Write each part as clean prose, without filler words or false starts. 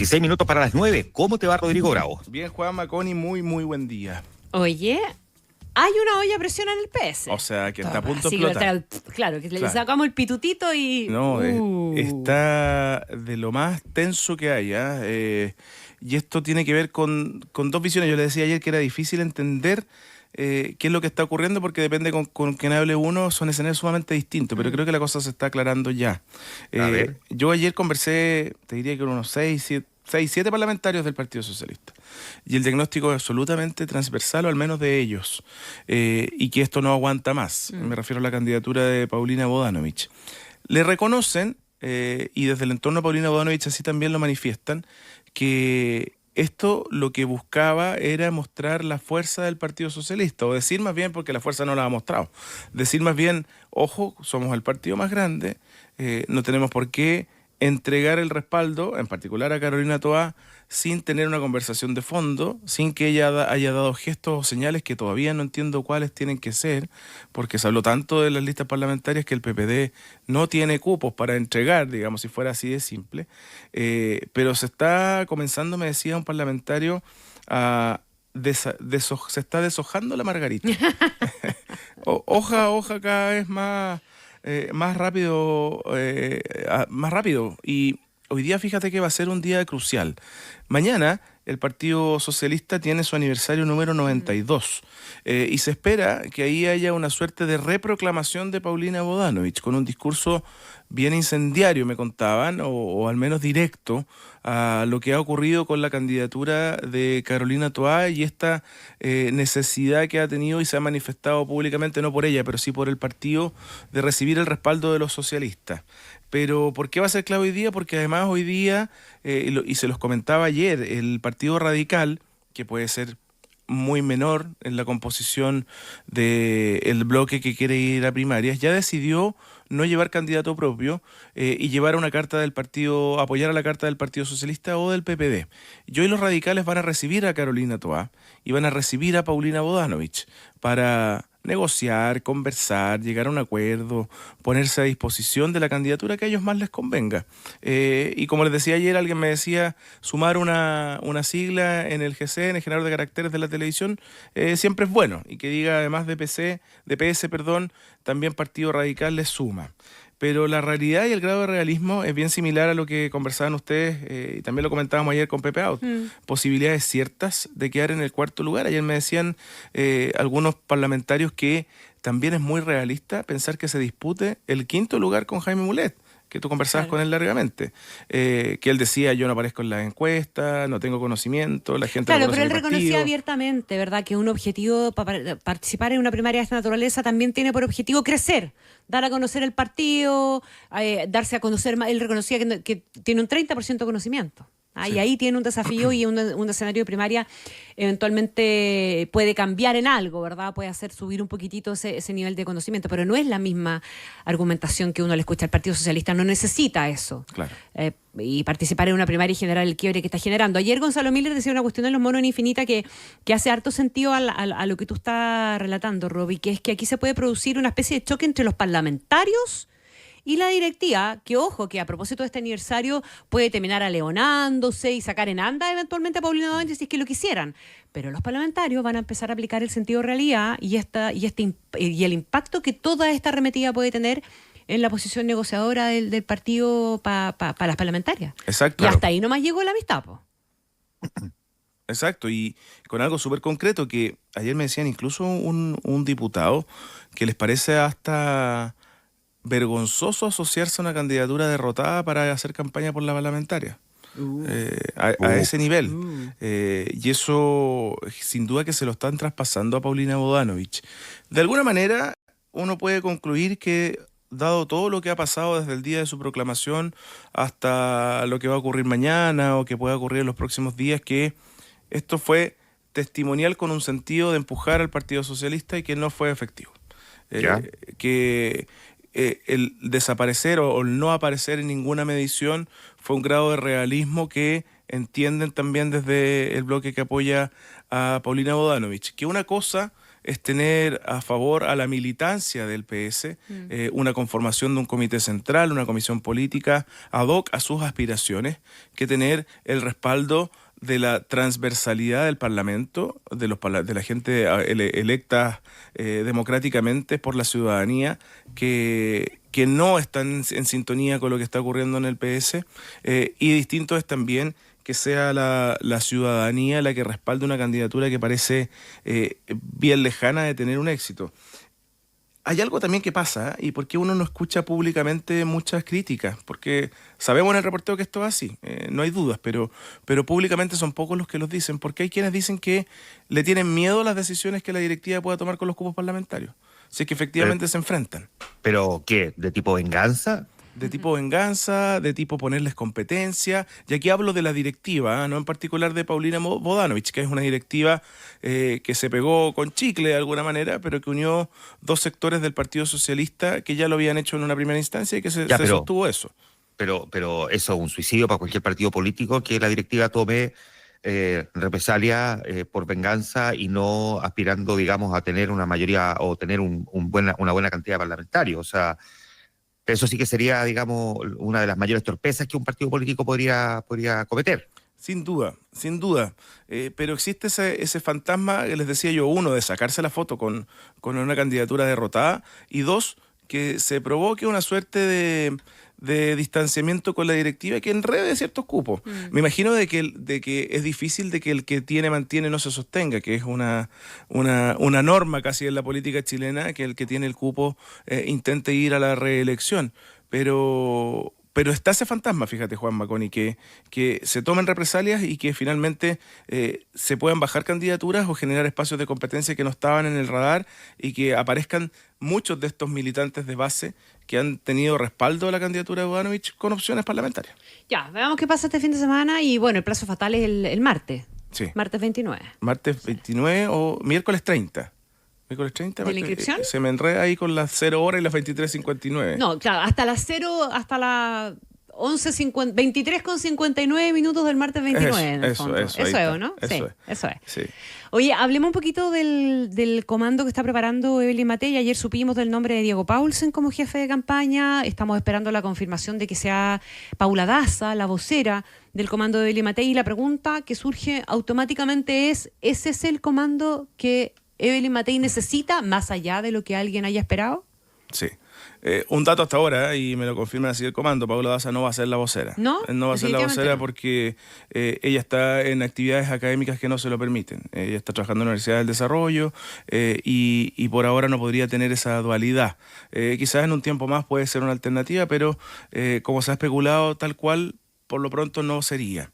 16 minutos para las 9. ¿Cómo te va, Rodrigo Bravo? Bien, Juan Maconi, muy buen día. Oye, hay una olla a presión en el PS. O sea, que está a punto de Así explotar. claro, que le sacamos el pitutito y... No, está de lo más tenso que hay, ¿ah? Y esto tiene que ver con dos visiones. Yo le decía ayer que era difícil entender qué es lo que está ocurriendo, porque depende con quien hable uno, son escenarios sumamente distintos, pero creo que la cosa se está aclarando ya. A ver. Yo ayer conversé, te diría que con unos 7 parlamentarios del Partido Socialista, y el diagnóstico es absolutamente transversal, o al menos de ellos, y que esto no aguanta más. Me refiero a la candidatura de Paulina Bodanovich. Le reconocen, y desde el entorno de Paulina Bodanovich así también lo manifiestan, que esto lo que buscaba era mostrar la fuerza del Partido Socialista, o decir más bien, porque la fuerza no la ha mostrado, decir más bien, ojo, somos el partido más grande, no tenemos por qué entregar el respaldo, en particular a Carolina Toá, sin tener una conversación de fondo, sin que ella haya dado gestos o señales que todavía no entiendo cuáles tienen que ser, porque se habló tanto de las listas parlamentarias que el PPD no tiene cupos para entregar, digamos, si fuera así de simple. Pero se está comenzando, me decía un parlamentario, se está deshojando la margarita. Hoja a hoja cada vez más rápido, y hoy día fíjate que va a ser un día crucial. Mañana el Partido Socialista tiene su aniversario número 92, y se espera que ahí haya una suerte de reproclamación de Paulina Bodanovich con un discurso bien incendiario, me contaban, o al menos directo a lo que ha ocurrido con la candidatura de Carolina Toá y esta necesidad que ha tenido y se ha manifestado públicamente, no por ella, pero sí por el partido, de recibir el respaldo de los socialistas. Pero ¿por qué va a ser clave hoy día? Porque además hoy día, y se los comentaba ayer, el Partido Radical, que puede ser muy menor en la composición del bloque que quiere ir a primarias, ya decidió no llevar candidato propio y llevar una carta del partido, apoyar a la carta del Partido Socialista o del PPD. Y hoy los radicales van a recibir a Carolina Toá y van a recibir a Paulina Bodanovich para negociar, conversar, llegar a un acuerdo, ponerse a disposición de la candidatura que a ellos más les convenga. Y como les decía ayer, alguien me decía, sumar una sigla en el GC, en el generador de caracteres de la televisión, siempre es bueno, y que diga además de PS, también Partido Radical les suma. Pero la realidad y el grado de realismo es bien similar a lo que conversaban ustedes, y también lo comentábamos ayer con Pepe Out. Posibilidades ciertas de quedar en el cuarto lugar. Ayer me decían algunos parlamentarios que también es muy realista pensar que se dispute el quinto lugar con Jaime Mulet, que tú conversabas con él largamente, que él decía, yo no aparezco en las encuestas, no tengo conocimiento, la gente Claro, no pero él conoce mi reconocía partido. abiertamente, ¿verdad?, que un objetivo para participar en una primaria de esta naturaleza también tiene por objetivo crecer, dar a conocer el partido, darse a conocer más. Él reconocía que tiene un 30% de conocimiento. Sí. Y ahí tiene un desafío, y un escenario de primaria eventualmente puede cambiar en algo, ¿verdad? Puede hacer subir un poquitito ese nivel de conocimiento, pero no es la misma argumentación que uno le escucha al Partido Socialista, no necesita eso. Claro. Y participar en una primaria y generar el quiebre que está generando. Ayer Gonzalo Miller decía una cuestión en Los Monos en Infinita que hace harto sentido a lo que tú estás relatando, Roby, que es que aquí se puede producir una especie de choque entre los parlamentarios y la directiva, que ojo, que a propósito de este aniversario puede terminar aleonándose y sacar en anda eventualmente a Paulina Bodanovich si es que lo quisieran. Pero los parlamentarios van a empezar a aplicar el sentido de realidad y el impacto que toda esta arremetida puede tener en la posición negociadora del partido para las parlamentarias. Exacto. Y hasta ahí nomás llegó la amistad, po. Exacto, y con algo súper concreto que ayer me decían incluso un diputado que les parece hasta vergonzoso asociarse a una candidatura derrotada para hacer campaña por la parlamentaria. A ese nivel. Y eso sin duda que se lo están traspasando a Paulina Bodanovich. De alguna manera uno puede concluir que, dado todo lo que ha pasado desde el día de su proclamación hasta lo que va a ocurrir mañana o que pueda ocurrir en los próximos días, que esto fue testimonial con un sentido de empujar al Partido Socialista y que no fue efectivo. Que el desaparecer o el no aparecer en ninguna medición fue un grado de realismo que entienden también desde el bloque que apoya a Paulina Bodanovich. Que una cosa es tener a favor a la militancia del PS, una conformación de un comité central, una comisión política ad hoc a sus aspiraciones, que tener el respaldo de la transversalidad del Parlamento, de la gente electa democráticamente por la ciudadanía, que no están en sintonía con lo que está ocurriendo en el PS, y distinto es también que sea la ciudadanía la que respalde una candidatura que parece bien lejana de tener un éxito. Hay algo también que pasa, y por qué uno no escucha públicamente muchas críticas, porque sabemos en el reporteo que esto es así, no hay dudas, pero públicamente son pocos los que los dicen, porque hay quienes dicen que le tienen miedo a las decisiones que la directiva pueda tomar con los cupos parlamentarios, si es que efectivamente se enfrentan. ¿Pero qué? ¿De tipo venganza? De tipo venganza, de tipo ponerles competencia, y aquí hablo de la directiva, no en particular de Paulina Bodanovich, que es una directiva que se pegó con chicle de alguna manera, pero que unió dos sectores del Partido Socialista que ya lo habían hecho en una primera instancia y que se sostuvo eso. Pero eso es un suicidio para cualquier partido político, que la directiva tome represalia por venganza y no aspirando, digamos, a tener una mayoría o tener una buena cantidad de parlamentarios. O sea, eso sí que sería, digamos, una de las mayores torpezas que un partido político podría cometer. Sin duda, sin duda. Pero existe ese fantasma, que les decía yo, uno, de sacarse la foto con una candidatura derrotada, y dos, que se provoque una suerte de distanciamiento con la directiva que enrede ciertos cupos. Me imagino de que es difícil de que el que tiene mantiene no se sostenga, que es una norma casi en la política chilena, que el que tiene el cupo intente ir a la reelección. Pero está ese fantasma, fíjate, Juan Maconi, que se tomen represalias y que finalmente se puedan bajar candidaturas o generar espacios de competencia que no estaban en el radar, y que aparezcan muchos de estos militantes de base que han tenido respaldo a la candidatura de Bodanovich con opciones parlamentarias. Ya, veamos qué pasa este fin de semana, y bueno, el plazo fatal es el martes. Sí. Martes 29. Martes 29 o miércoles 30. Miércoles 30. ¿De la inscripción? Se me enreda ahí con las 0 horas y las 23:59. No, claro, hasta las 23:59 minutos del martes 29. Eso es, ¿no? Eso es. Sí. Oye, hablemos un poquito del comando que está preparando Evelyn Matei. Ayer supimos del nombre de Diego Paulsen como jefe de campaña. Estamos esperando la confirmación de que sea Paula Daza, la vocera del comando de Evelyn Matei. Y la pregunta que surge automáticamente es: ¿ese es el comando que Evelyn Matei necesita, más allá de lo que alguien haya esperado? Sí. Un dato hasta ahora, y me lo confirma así el comando: Paula Daza no va a ser la vocera. ¿No? No va a ser la vocera porque ella está en actividades académicas que no se lo permiten. Ella está trabajando en la Universidad del Desarrollo, y por ahora no podría tener esa dualidad. Quizás en un tiempo más puede ser una alternativa, pero como se ha especulado, tal cual, por lo pronto no sería.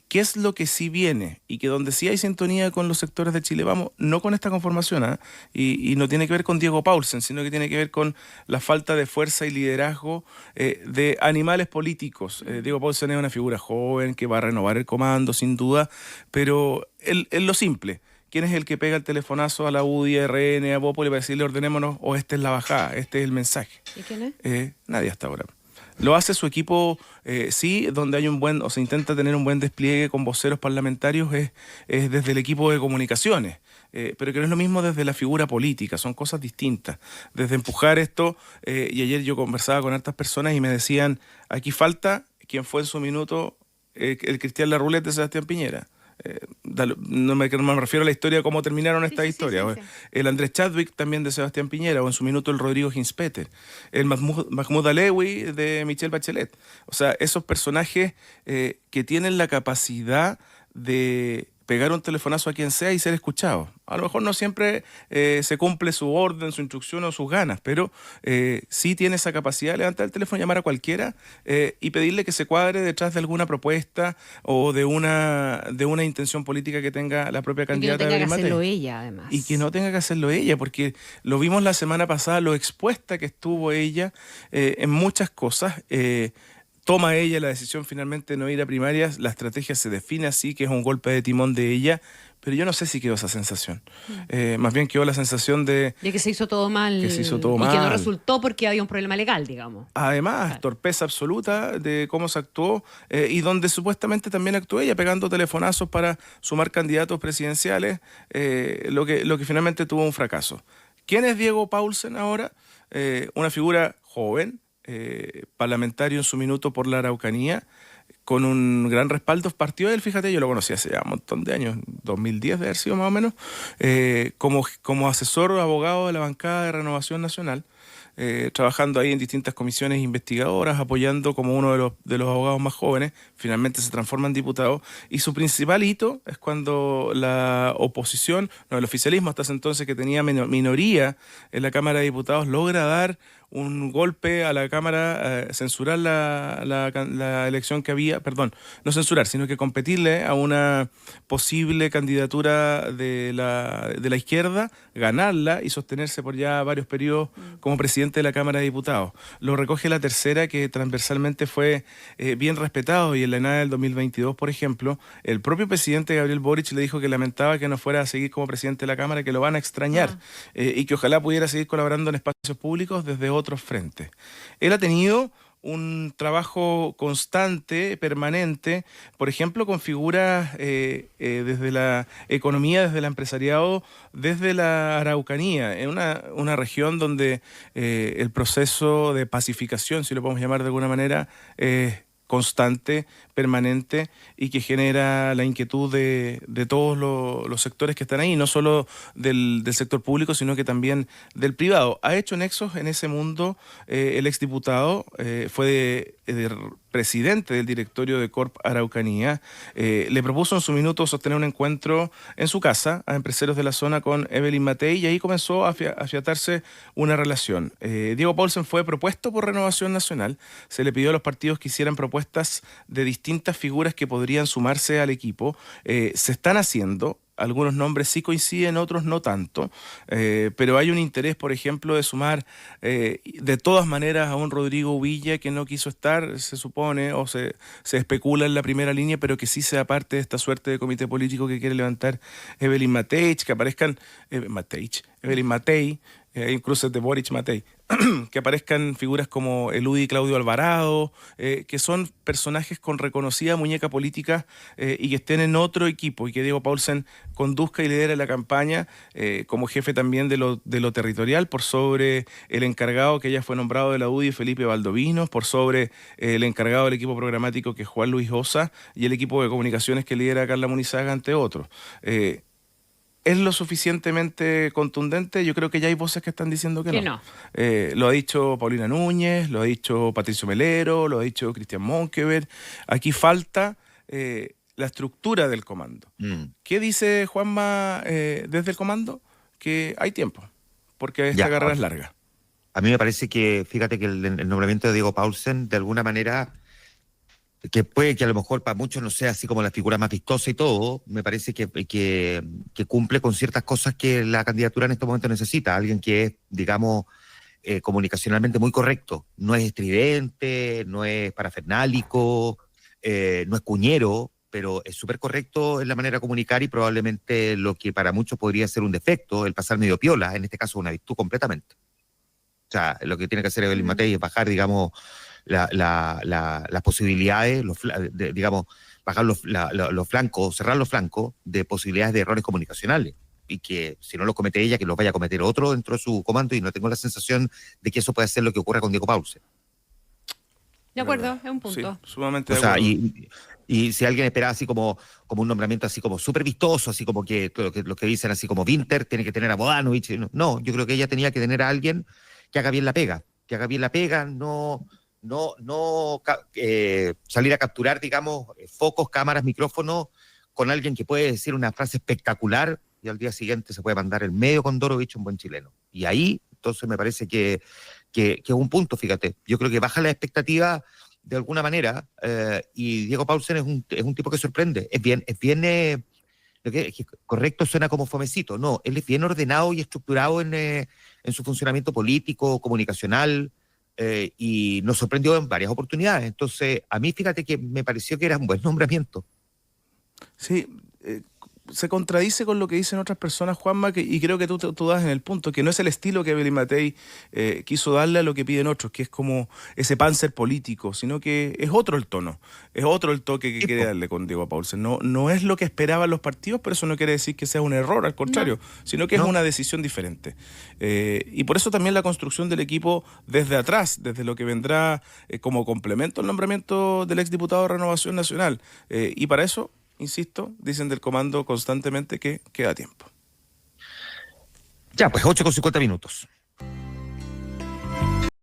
¿Qué es lo que sí viene? Y que donde sí hay sintonía con los sectores de Chile Vamos, no con esta conformación, y no tiene que ver con Diego Paulsen, sino que tiene que ver con la falta de fuerza y liderazgo de animales políticos. Diego Paulsen es una figura joven que va a renovar el comando, sin duda, pero en lo simple: ¿quién es el que pega el telefonazo a la UDI, a RN, a Bópoli para decirle ordenémonos, o esta es la bajada, este es el mensaje? ¿Y quién es? Nadie hasta ahora. Lo hace su equipo, sí, donde hay se intenta tener un buen despliegue con voceros parlamentarios, es desde el equipo de comunicaciones, pero que no es lo mismo desde la figura política, son cosas distintas. Desde empujar esto, y ayer yo conversaba con hartas personas y me decían: aquí falta quien fue en su minuto el Cristian Larroulet de Sebastián Piñera. No me refiero a la historia, cómo terminaron estas historias. Sí. El Andrés Chadwick también de Sebastián Piñera, o en su minuto el Rodrigo Ginspeter, el Mahmoud Alewi de Michelle Bachelet. O sea, esos personajes que tienen la capacidad de pegar un telefonazo a quien sea y ser escuchado. A lo mejor no siempre se cumple su orden, su instrucción o sus ganas, pero sí tiene esa capacidad de levantar el teléfono, llamar a cualquiera y pedirle que se cuadre detrás de alguna propuesta o de una intención política que tenga la propia candidata. Y que no tenga que Matei. hacerlo ella, además. Y que no tenga que hacerlo ella, porque lo vimos la semana pasada, lo expuesta que estuvo ella en muchas cosas. toma ella la decisión finalmente de no ir a primarias, la estrategia se define así, que es un golpe de timón de ella, pero yo no sé si quedó esa sensación. Más bien quedó la sensación de que se hizo todo mal. que se hizo todo y que no mal. resultó porque había un problema legal, digamos. Además, Claro. torpeza absoluta de cómo se actuó y donde supuestamente también actuó ella, pegando telefonazos para sumar candidatos presidenciales, lo que finalmente tuvo un fracaso. ¿Quién es Diego Paulsen ahora? Una figura joven, parlamentario en su minuto por la Araucanía, con un gran respaldo. Partió él, fíjate, yo lo conocí hace ya un montón de años, 2010 de haber sido más o menos, como asesor o abogado de la bancada de Renovación Nacional, trabajando ahí en distintas comisiones investigadoras, apoyando como uno de los abogados más jóvenes. Finalmente se transforma en diputado, y su principal hito es cuando la oposición, no, el oficialismo hasta ese entonces, que tenía minoría en la Cámara de Diputados, logra dar un golpe a la Cámara, censurar la elección que había, perdón, no censurar, sino que competirle a una posible candidatura de la izquierda, ganarla y sostenerse por ya varios periodos como presidente de la Cámara de Diputados. Lo recoge la tercera, que transversalmente fue bien respetado, y en la ENADE del 2022, por ejemplo, el propio presidente Gabriel Boric le dijo que lamentaba que no fuera a seguir como presidente de la Cámara, que lo van a extrañar, y que ojalá pudiera seguir colaborando en espacios públicos desde otros frentes. Él ha tenido un trabajo constante, permanente, por ejemplo, con figuras desde la economía, desde el empresariado, desde la Araucanía, en una región donde el proceso de pacificación, si lo podemos llamar de alguna manera, constante, permanente, y que genera la inquietud de todos los sectores que están ahí, no solo del sector público, sino que también del privado. Ha hecho nexos en ese mundo el exdiputado, fue presidente del directorio de Corp Araucanía, le propuso en su minuto sostener un encuentro en su casa a empresarios de la zona con Evelyn Matei, y ahí comenzó a afiatarse una relación. Diego Paulsen fue propuesto por Renovación Nacional, se le pidió a los partidos que hicieran propuestas de distintas figuras que podrían sumarse al equipo. Se están haciendo. Algunos nombres sí coinciden, otros no tanto, pero hay un interés, por ejemplo, de sumar de todas maneras a un Rodrigo Villa, que no quiso estar, se supone, o se especula en la primera línea, pero que sí sea parte de esta suerte de comité político que quiere levantar Evelyn Matei, que aparezcan Evelyn Matei, incluso de Boric Matei, que aparezcan figuras como Eludi y Claudio Alvarado, que son personajes con reconocida muñeca política, y que estén en otro equipo, y que Diego Paulsen conduzca y lidere la campaña como jefe también de lo territorial, por sobre el encargado que ya fue nombrado de la UDI, Felipe Valdovinos, por sobre el encargado del equipo programático, que es Juan Luis Osa, y el equipo de comunicaciones que lidera Carla Munizaga, ante otros. ¿Es lo suficientemente contundente? Yo creo que ya hay voces que están diciendo que no. Lo ha dicho Paulina Núñez, lo ha dicho Patricio Melero, lo ha dicho Cristian Monkever. Aquí falta la estructura del comando. ¿Qué dice Juanma desde el comando? Que hay tiempo, porque esta carrera es larga. A mí me parece que, fíjate que el nombramiento de Diego Paulsen, de alguna manera, que puede que a lo mejor para muchos no sea así como la figura más vistosa y todo, me parece que cumple con ciertas cosas que la candidatura en estos momentos necesita. Alguien que es, digamos, comunicacionalmente muy correcto. No es estridente, no es parafernálico, no es cuñero, pero es súper correcto en la manera de comunicar, y probablemente lo que para muchos podría ser un defecto, el pasar medio piola, en este caso una virtud completamente. O sea, lo que tiene que hacer Evelyn Matei es bajar, digamos, las posibilidades, digamos, bajar los flancos, cerrar los flancos de posibilidades de errores comunicacionales, y que si no los comete ella, que los vaya a cometer otro dentro de su comando, y no tengo la sensación de que eso puede ser lo que ocurra con Diego Paulsen. De acuerdo, es un punto. Sí, sumamente de acuerdo. Y si alguien espera así como un nombramiento así como súper vistoso, así como que lo que dicen así como Winter tiene que tener a Bodanovich, no, yo creo que ella tenía que tener a alguien que haga bien la pega, no salir a capturar, digamos, focos, cámaras, micrófonos, con alguien que puede decir una frase espectacular y al día siguiente se puede mandar el medio Condorovich, un buen chileno. Y ahí, entonces, me parece que es un punto, fíjate. Yo creo que baja la expectativa de alguna manera, y Diego Paulsen es un tipo que sorprende. Es bien lo que correcto suena como fomecito. No, él es bien ordenado y estructurado en su funcionamiento político, comunicacional. y nos sorprendió en varias oportunidades. Entonces, a mí fíjate que me pareció que era un buen nombramiento. Sí, se contradice con lo que dicen otras personas, Juanma, y creo que tú das en el punto, que no es el estilo que Evelyn Matei quiso darle a lo que piden otros, que es como ese panzer político, sino que es otro el tono, es otro el toque que quiere darle con Diego Paulsen. No es lo que esperaban los partidos, pero eso no quiere decir que sea un error, al contrario, sino que es una decisión diferente. Y por eso también la construcción del equipo desde atrás, desde lo que vendrá como complemento al nombramiento del exdiputado de Renovación Nacional. Y para eso, insisto, dicen del comando constantemente que queda tiempo. Ya, pues 8:50 minutos.